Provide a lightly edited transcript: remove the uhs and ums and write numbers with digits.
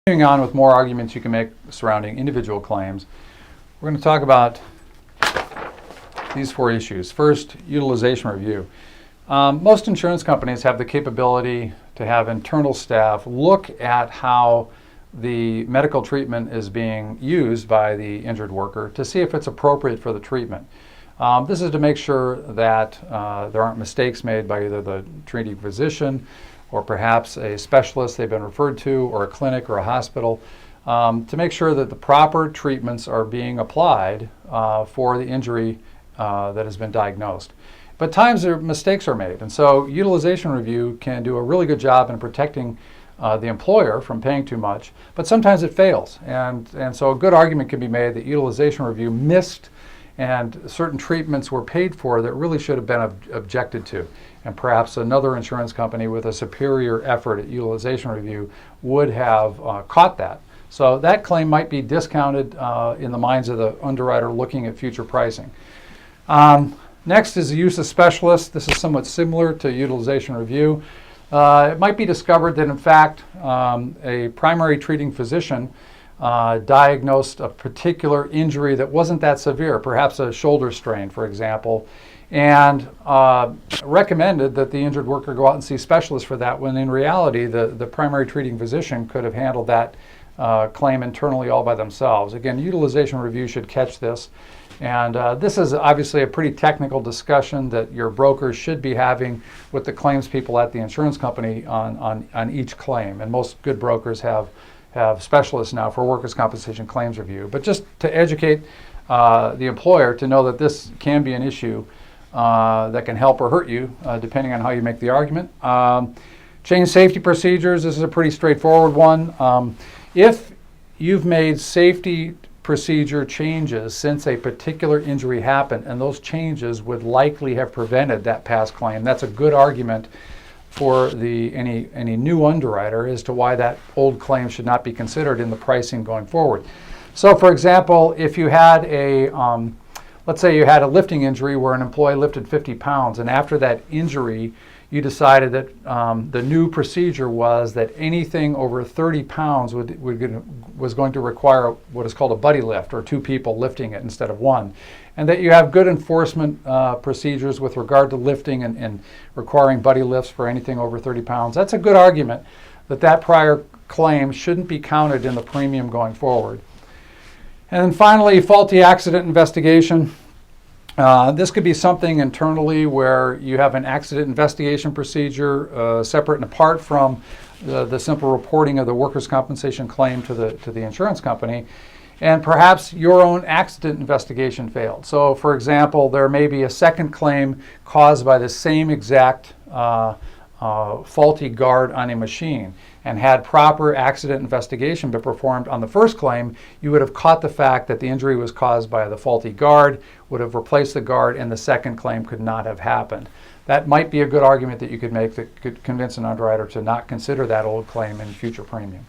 Continuing on with more arguments you can make surrounding individual claims, we're going to talk about these four issues. First, utilization review. Most insurance companies have the capability to have internal staff look at how the medical treatment is being used by the injured worker to see if it's appropriate for the treatment. This is to make sure that there aren't mistakes made by either the treating physician or perhaps a specialist they've been referred to, or a clinic or a hospital, to make sure that the proper treatments are being applied for the injury that has been diagnosed. But times mistakes are made, and so utilization review can do a really good job in protecting the employer from paying too much, but sometimes it fails. And so a good argument can be made that utilization review missed and certain treatments were paid for that really should have been objected to. And perhaps another insurance company with a superior effort at utilization review would have caught that. So that claim might be discounted in the minds of the underwriter looking at future pricing. Next is the use of specialists. This is somewhat similar to utilization review. It might be discovered that in fact a primary treating physician diagnosed a particular injury that wasn't that severe, perhaps a shoulder strain, for example, and recommended that the injured worker go out and see specialists for that, when in reality the primary treating physician could have handled that claim internally all by themselves. Again, utilization review should catch this, and this is obviously a pretty technical discussion that your brokers should be having with the claims people at the insurance company on each claim, and most good brokers have specialists now for workers' compensation claims review. But just to educate the employer to know that this can be an issue that can help or hurt you depending on how you make the argument. Change safety procedures. This is a pretty straightforward one. If you've made safety procedure changes since a particular injury happened, and those changes would likely have prevented that past claim, that's a good argument for any new underwriter as to why that old claim should not be considered in the pricing going forward. So for example, if you had let's say you had a lifting injury where an employee lifted 50 pounds, and after that injury you decided that the new procedure was that anything over 30 pounds was going to require what is called a buddy lift, or two people lifting it instead of one, and that you have good enforcement procedures with regard to lifting and requiring buddy lifts for anything over 30 pounds. That's a good argument that that prior claim shouldn't be counted in the premium going forward. And then finally, faulty accident investigation. This could be something internally where you have an accident investigation procedure separate and apart from the simple reporting of the workers' compensation claim to the insurance company, and perhaps your own accident investigation failed. So for example, there may be a second claim caused by the same exact faulty guard on a machine, and had proper accident investigation been performed on the first claim, you would have caught the fact that the injury was caused by the faulty guard, would have replaced the guard, and the second claim could not have happened. That might be a good argument that you could make that could convince an underwriter to not consider that old claim in future premium.